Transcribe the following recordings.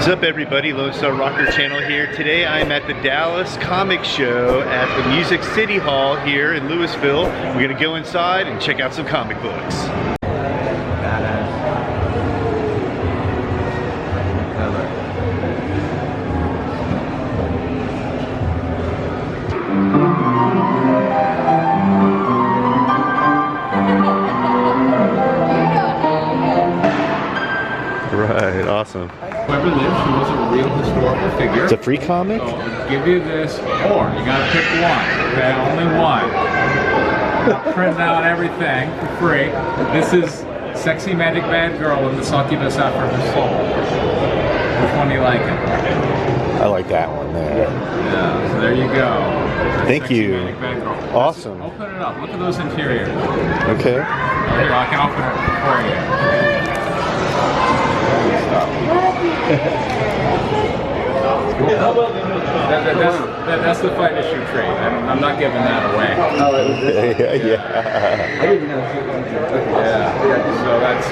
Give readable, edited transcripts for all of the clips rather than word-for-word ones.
What's up everybody, Lone Star Rocker channel here. Today I'm at the Dallas Comic Show at the Music City Hall here in Louisville. We're gonna go inside and check out some comic books. Right, awesome. Whoever lived, she was a real historical figure. It's a free comic? So I'll give you this, or you gotta pick one, okay? Only one. I'll print out everything for free. This is Sexy Magic Bad Girl and the Succubus out for her soul. Which one do you like it? I like that one there. Yeah, so there you go. Thank Sexy you. Magic Bad Girl. Awesome. Open it up, look at those interiors. Okay. Here, I can open it for you. That's the fight issue trade. I'm not giving that away. Yeah. I didn't know. Yeah. So that's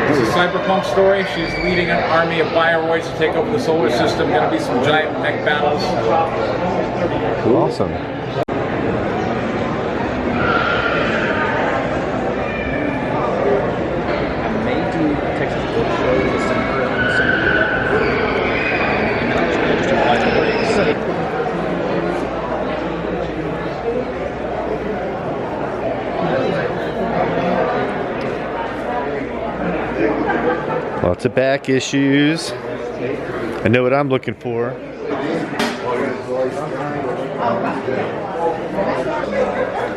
it's a cyberpunk story. She's leading an army of bioroids to take over the solar system. Gonna be some giant mech battles. Awesome. Lots of back issues. I know what I'm looking for.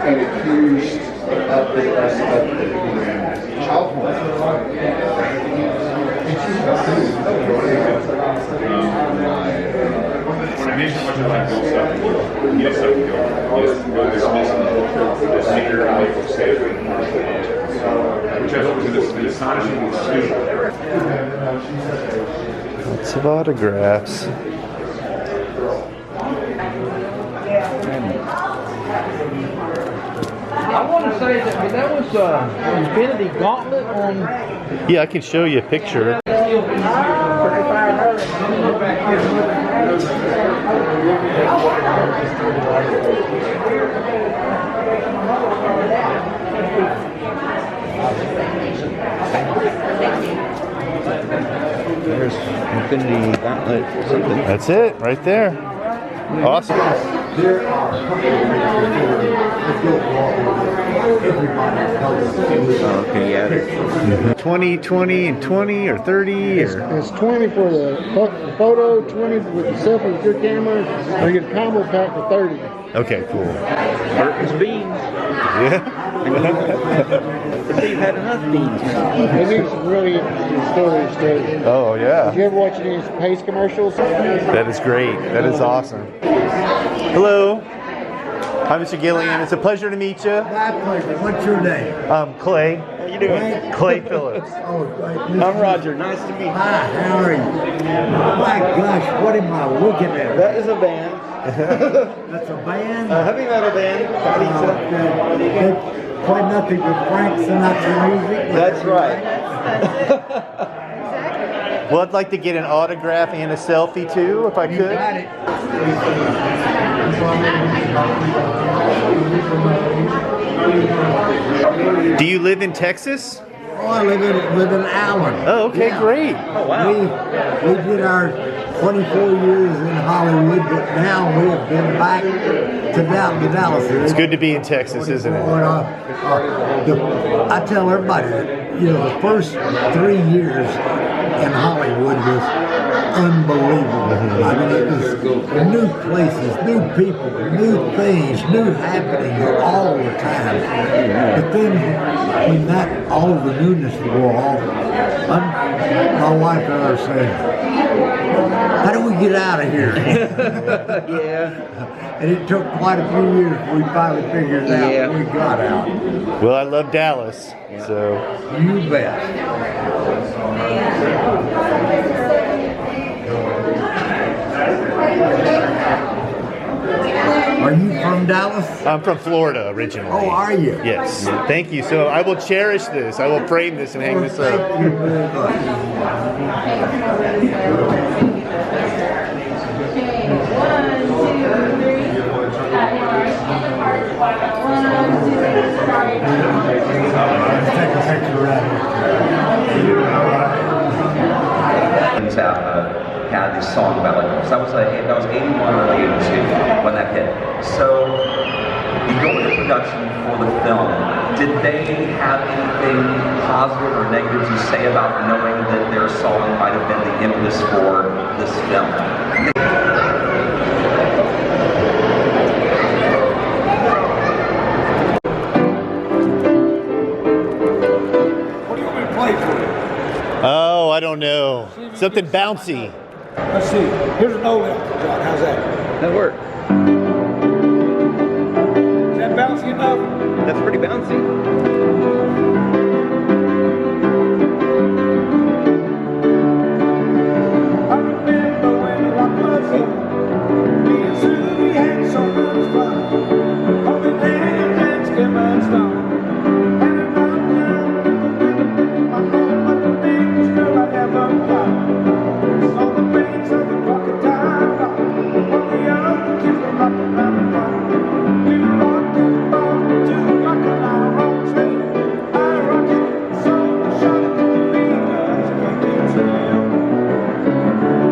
And accused of the child Which I hope is an astonishing student. Lots of autographs. I want to say that was Infinity Gauntlet on. Yeah, I can show you a picture. There's Infinity Gauntlet. Something. That's it, right there. Awesome. There are Okay, yeah. 20, 20, and 20, or 30, or It's 20 for the photo, 20 with the selfie with your camera, or you get a combo pack for 30. okay, cool. Burton's beans. Yeah. They've had enough beans. They do some really interesting stories too. Oh Did you yeah. ever watch any of these Pace commercials? That is great. That is awesome. Hello. Hi, Mr. Gilliam. It's a pleasure to meet you. My pleasure. What's your name? Clay. How you doing? Clay Phillips. Oh, I'm Roger. Nice to meet you. Hi, how are you? My gosh, what am I looking at? That is a band. That's a band? Heavy metal band. They play nothing but Frank Sinatra music? That's right. Well, I'd like to get an autograph and a selfie too, if I You could. got it. Do you live in Texas? Oh, I live in Allen. Oh, okay, Yeah. great. Oh, wow. We did our 24 years in Hollywood, but now we have been back to Dallas. It's good to be in Texas, isn't it? I tell everybody that, the first 3 years in Hollywood was unbelievable. I mean, it was new places, new people, new things, new happenings all the time. But then when all the newness wore off, my wife and I said, how do we get out of here? Yeah. And it took quite a few years before we finally figured it out. Yeah. We got out. Well, I love Dallas, so. You bet. Are you from Dallas? I'm from Florida originally. Oh, are you? Yes. Thank you. So I will cherish this. I will frame this and hang this up. Thank you very much. Let's take a picture right here. Had this song about like, so that was 81 or 82 when that hit. So you go into production for the film. Did they have anything positive or negative to say about knowing that their song might have been the impetus for this film? What do you want me to play for you? Oh, I don't know. Something bouncy. Let's see. Here's an old Elton John. How's that? That worked. Is that bouncy enough? That's pretty bouncy. I remember when rock was young. Me and Sue, we had so much fun. Holding hands and skimming stone. And I knocked down my home, but the biggest girl I ever got. On the banks of the crocodile rock, while the other kids were rocking round the block. We were rocking about to rock an hour on train. I rock it so short to the fingers can't keep still.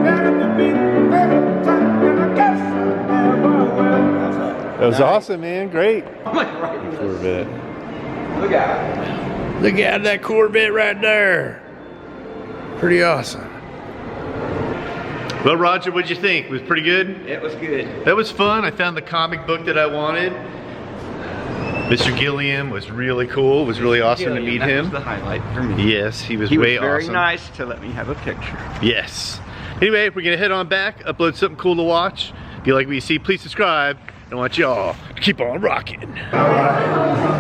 Got to beat every time, and I guess I never will. How's that? That was awesome, man. Great. Corvette. Look at it. Look at that Corvette right there. Pretty awesome. Well, Roger, what'd you think? It was pretty good? It was good. That was fun. I found the comic book that I wanted. Mr. Gilliam was really cool. It was really awesome to meet That him. was the highlight for me. Yes, he was He was way very awesome. nice to let me have a picture. Yes. Anyway, we're gonna head on back, upload something cool to watch. If you like what you see, please subscribe. And I want y'all to keep on rocking. All right.